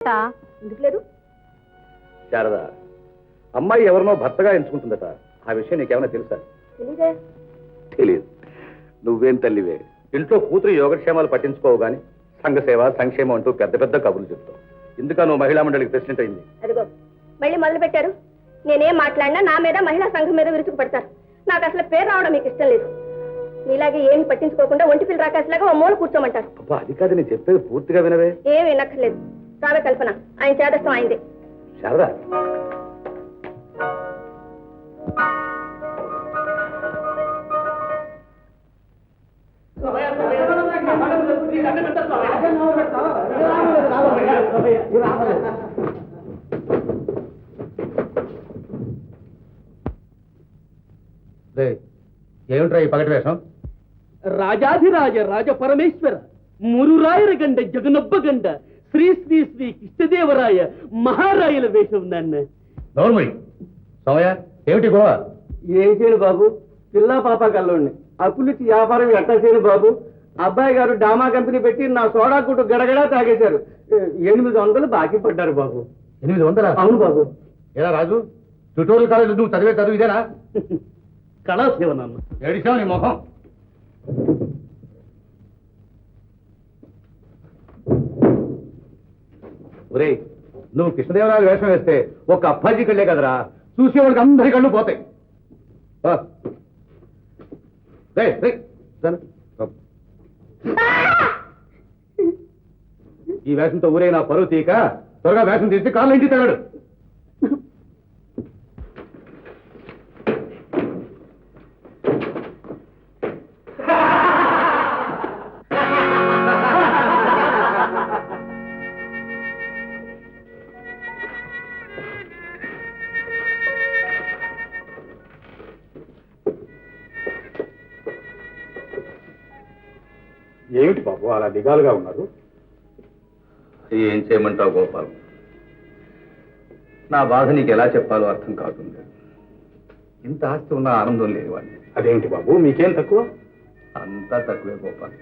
ఎందుకు లేదు? శారద, అమ్మాయి ఎవరినో భర్తగా ఎంచుకుంటుందట. ఆ విషయం నీకేమైనా తెలుసా? తెలీదే. తెలియదు. నువ్వేం తల్లివే, ఇంట్లో కూతురు యోగక్షేమాలు పట్టించుకోవు గాని సంఘసేవ సంక్షేమం అంటూ పెద్ద పెద్ద కబుర్లు చెప్తావు. ఎందుక నువ్వు మహిళా మండలికి ప్రెసిడెంట్ అయింది? అదిగో మళ్ళీ మొదలు పెట్టారు. నేనేం మాట్లాడినా నా మీద మహిళా సంఘం మీద విరుచుకు పడతారు. నాకు అసలు పేరు రావడం మీకు ఇష్టం లేదు. నీలాగే ఏమి పట్టించుకోకుండా ఒంటి పిల్ల రాకాసిలాగా ఓ మూల కూర్చోమంటారు. అబ్బా, అది కాదు నేను చెప్పేది పూర్తిగా వినవే. ఏమి వినక్కర్లేదు. రావే కల్పన, ఆయన చేదస్తం అయింది. శారద, ఏమిట్రా ఈ పగటి వేషం? రాజాధిరాజ రాజ పరమేశ్వర మురురాయర గండ జగనొబ్బ గండ శ్రీ శ్రీ శ్రీ కృష్ణదేవరాయ మహారాయల వేషం నాన్న. నోర్మయ్య సమయ ఏమిటి గోవ? ఏం చేయను బాబు, పిల్లా పాప కల్లోండి అప్పులిచ్చి వ్యాపారం ఎట్టా చేయను బాబు. అబ్బాయి గారు డామా కంపెనీ పెట్టి నా సోడా కుట్టు గడగడా తాగేశారు. 800 బాకీ పడ్డారు బాబు. 800? అవును బాబు. ఎలా రాజు, ట్యూటోరియల్ కాలేజ్ నువ్వు చదివే చదువు ఇదేనా? కళాసేవ నాన్న. ఏడిచావు నీ మొహం. ఒరే, నువ్వు కృష్ణదేవరాయల వేషం వేస్తే ఒక అప్పాజీ కళ్ళే కదరా, చూసేవాడికి అందరి కళ్ళు పోతాయి. ఈ వేషంతో ఊరే నా పరువు తీక త్వరగా వేషం తీసి కాళ్ళు ఇంటి తగడు. ఏమిటి బాబు అలా దిగాలుగా ఉన్నారు? ఏం చేయమంటావు గోపాల్, నా బాధ నీకు ఎలా చెప్పాలో అర్థం కాకుండా ఇంత ఆస్తి ఉన్న ఆనందం లేని వాడిని. అదేంటి బాబు, మీకేం తక్కువ? అంతా తక్కువే గోపాల్.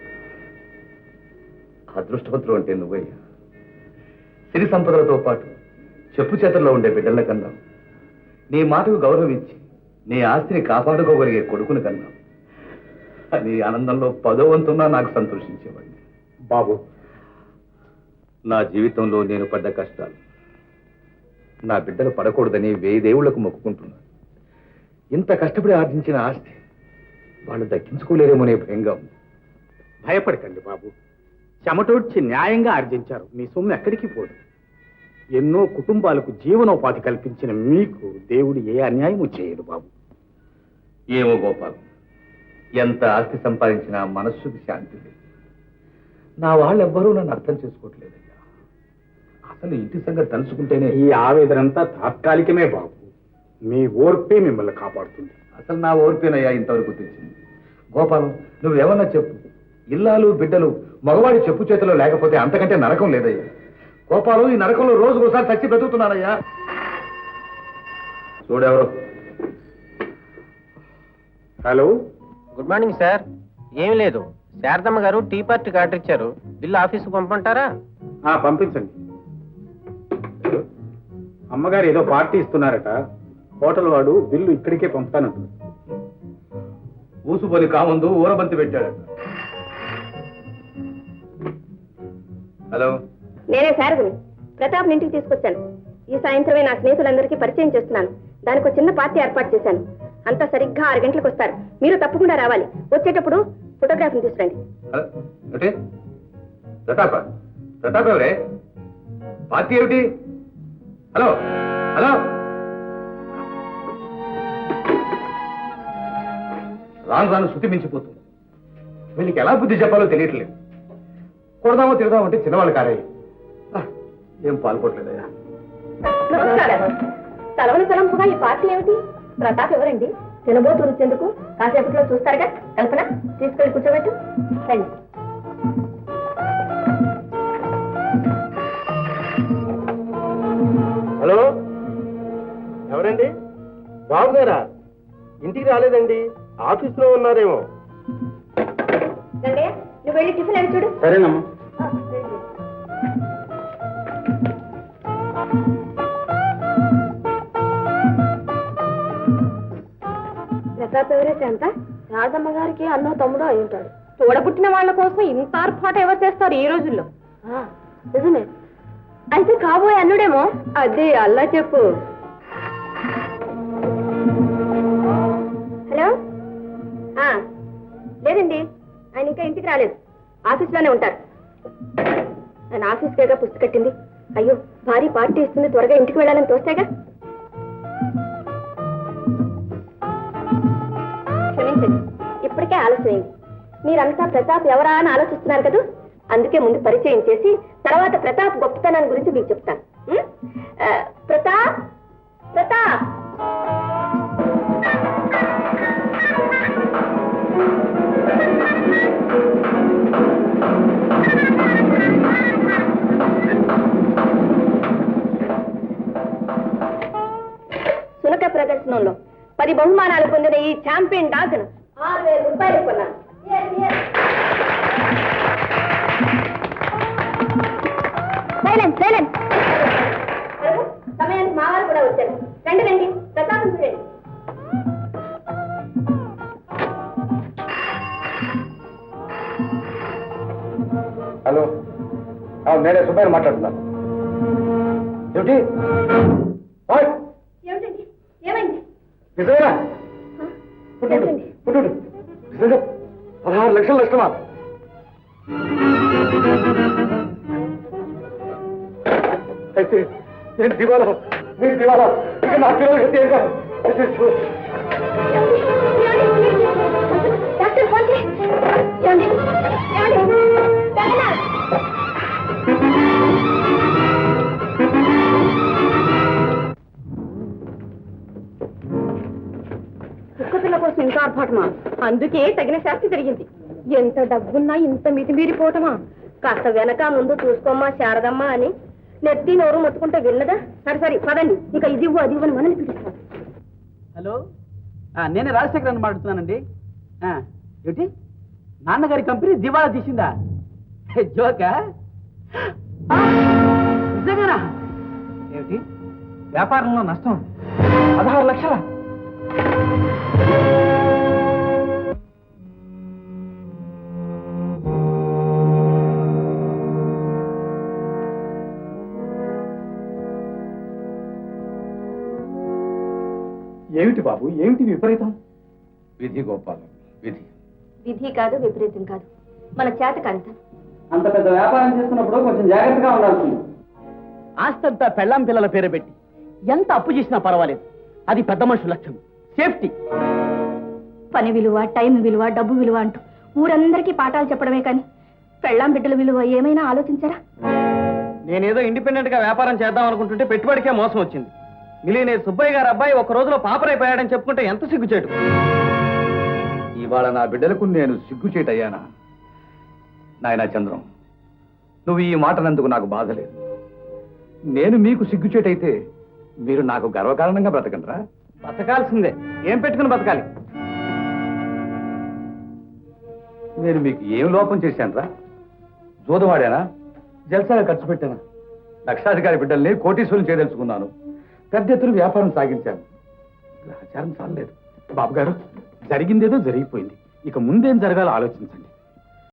అదృష్టవంతులు అంటే నువ్వయ్యా. సిరి సంపదలతో పాటు చెప్పు చేతుల్లో ఉండే బిడ్డల కన్నా, నీ మాటకు గౌరవం ఇచ్చి నీ ఆస్తిని కాపాడుకోగలిగే కొడుకుని కన్నా, అది ఆనందంలో 10వ వంతున్నా నాకు సంతోషించేవాడిని. బాబు, నా జీవితంలో నేను పడ్డ కష్టాలు నా బిడ్డలు పడకూడదని 1000 దేవుళ్లకు మొక్కుకుంటున్నాను. ఇంత కష్టపడి ఆర్జించిన ఆస్తి వాళ్ళు దక్కించుకోలేరేమోనే భయంగా ఉంది. భయపడకండి బాబు, చెమటోడ్చి న్యాయంగా ఆర్జించారు. మీ సొమ్ము ఎక్కడికి పోదు. ఎన్నో కుటుంబాలకు జీవనోపాధి కల్పించిన మీకు దేవుడు ఏ అన్యాయము చేయడు బాబు. ఏమో గోపాల్, ఎంత ఆస్తి సంపాదించినా మనస్సుకి శాంతి లేదు. నా వాళ్ళెవ్వరూ నన్ను అర్థం చేసుకోవట్లేదయ్యా. అసలు ఇంటి సంగతి తలుచుకుంటేనే ఈ ఆవేదనంతా తాత్కాలికమే బాబు. మీ ఓర్పే మిమ్మల్ని కాపాడుతుంది. అసలు నా ఓర్పేనయ్యా ఇంతవరకు తెచ్చింది. గోపాలం, నువ్వేమన్నా చెప్పు, ఇల్లాలు బిడ్డలు మగవాడి చెప్పు చేతిలో లేకపోతే అంతకంటే నరకం లేదయ్యా. గోపాలం, ఈ నరకంలో రోజుకోసారి చచ్చి బ్రతుకుతున్నానయ్యా. చూడెవరు? Hello, good morning sir. ఏమి లేదు, శారదమ్మ గారు టీ పార్టీకి ఆర్డర్ ఇచ్చారు. బిల్లు ఆఫీసుకు పంపంటారా? పంపించండి. అమ్మగారు ఏదో పార్టీ ఇస్తున్నారట. హోటల్ వాడు బిల్లు ఇక్కడికే పంపుతానంటుంది. ఊసుబలి కాముందు ఊరబంతి పెట్టాడు. హలో, నేనే శారదని ప్రతాప్ ఇంటికి తీసుకొచ్చాను. ఈ సాయంత్రమే నా స్నేహితులందరికీ పరిచయం చేస్తున్నాను. దానికి ఒక చిన్న పార్టీ ఏర్పాటు చేశాను. అంతా సరిగ్గా 6 గంటలకు వస్తారు. మీరు తప్పకుండా రావాలి. వచ్చేటప్పుడు ఫోటోగ్రాఫ్ని తీసుకురండి. ప్రతాప ప్రతాప్ ఎవరే? పార్టీ ఏమిటి? హలో హలో, రాను రాను శృతి మించిపోతుంది. వీళ్ళకి ఎలా బుద్ధి చెప్పాలో తెలియట్లేదు. కొడదామో తిడదామో అంటే చిన్నవాళ్ళు కారయ్య. ఏం పాల్గొట్లేదయ్యా. తలవని తలంపుగా ఈ పార్టీ ఏమిటి? ప్రతాప్ ఎవరండి? తినబోతు రుచెందుకు? కాసేపట్లో చూస్తారుగా. కల్పన, తీసుకెళ్ళి కూర్చోబెట్టు. రండి. హలో, ఎవరండి? బాబు గారా? ఇంటికి రాలేదండి, ఆఫీసులో ఉన్నారేమో. నువ్వు వెళ్ళి టిఫిన్ అని చూడు. సరేనమ్మా. ప్రతాప్ ఎవరే శాంత? రాధమ్మ గారికి అన్నో తమ్ముడో అయి ఉంటాడు. చూడబుట్టిన వాళ్ళ కోసం ఇంత ఆర్పాటు ఎవరు చేస్తారు ఈ రోజుల్లో? నిజమే. అయితే కాబోయే అల్లుడేమో. అదే అల్లా చెప్పు. హలో. లేదండి, ఆయన ఇంకా ఇంటికి రాలేదు. ఆఫీస్లోనే ఉంటారు. ఆయన ఆఫీస్కేగా పుస్తక కట్టింది. అయ్యో, భారీ పార్టీ ఇస్తుంది, త్వరగా ఇంటికి వెళ్ళాలని తోస్తాగా. క్షమించండి, ఇప్పటికే ఆలస్యమైంది. మీరంతా ప్రతాప్ ఎవరా అని ఆలోచిస్తున్నారు కదా, అందుకే ముందు పరిచయం చేసి తర్వాత ప్రతాప్ గొప్పతనాన్ని గురించి మీకు చెప్తాను. ప్రతాప్, ప్రతాప్. సునక ప్రదర్శనంలో 10 బహుమానాలు పొందిన ఈ ఛాంపియన్ డాగ్ను 6,000 రూపాయలు కొన్నాను. సమయానికి మా వారు కూడా వచ్చారు. రండి రండి, ప్రతాపం చూడండి. హలో, నేనే సుబ్బయ్య మాట్లాడుతున్నాను. ఏమిటి? ఏమిటండి, ఏమైంది? నిజమేనా? 16 లక్షల నష్టమా? అయితే నేను దివాలా, మీరు దివాలా. ఇక నా పిల్లలు డాక్టర్ ఫోన్ చేయండి. కుక్కపిల్ల కోసం ఇంత ఆర్భాటమా? అందుకే తగిన శాస్తి జరిగింది. ఎంత డబ్బున్నా ఇంత మితిమీరిపోవటమా? కాస్త వెనక ముందు చూసుకోమ్మా శారదమ్మ అని నెత్తి నోరు మొత్తుకుంటే విన్నదా? సరే సరే పదండి, ఇంకా ఇది ఇవ్వు అది ఇవ్వని మనల్ని పిలుస్తాను. హలో, నేనే రాజశేఖర్ మాట్లాడుతున్నానండి. ఏమిటి, నాన్నగారి కంపెనీ దివాళా తీసిందా? జోకా? నిజంగానా? ఏమిటి, వ్యాపారంలో నష్టం 16 లక్షల? ఏమిటి బాబు, ఏమిటి విపరీతం? విధి గోపాలం, విధి. విధి కాదు, విపరీతం కాదు, మన చేత కాదు. అంత పెద్ద వ్యాపారం చేస్తున్నప్పుడు కొంచెం జాగ్రత్తగా ఉండాల్సింది. ఆస్తంతా పెళ్ళాం పిల్లల పేరు పెట్టి ఎంత అప్పు చేసినా పర్వాలేదు, అది పెద్ద మనుషుల లక్ష్యం. సేఫ్టీ. పని విలువ, టైం విలువ, డబ్బు విలువ అంటూ ఊరందరికీ పాఠాలు చెప్పడమే కానీ పెళ్ళాం బిడ్డల విలువ ఏమైనా ఆలోచించారా? నేనేదో ఇండిపెండెంట్ గా వ్యాపారం చేద్దాం అనుకుంటుంటే పెట్టుబడికే మోసం వచ్చింది. మిలియనేర్ సుబ్బయ్య గారు అబ్బాయి ఒక రోజులో పాపరైపోయాడని చెప్పుకుంటే ఎంత సిగ్గుచేటు. ఇవాళ నా బిడ్డలకు నేను సిగ్గుచేటయ్యానా? నాయనా చంద్రం, నువ్వు ఈ మాటనందుకు నాకు బాధ లేదు. నేను మీకు సిగ్గుచేటైతే మీరు నాకు గర్వకారణంగా బ్రతకండిరా. బతకాల్సిందే. ఏం పెట్టుకుని బతకాలి? నేను మీకు ఏం లోపం చేశానురా? జోదవాడానా? జల్సాగా ఖర్చు పెట్టానా? లక్షాధికారి బిడ్డల్ని కోటీశ్వరులు చేయదలుచుకున్నాను. పెద్ద ఎత్తున వ్యాపారం సాగించాను. గ్రహచారం చాలలేదు. బాబు గారు, జరిగిందేదో జరిగిపోయింది, ఇక ముందేం జరగాలో ఆలోచించండి.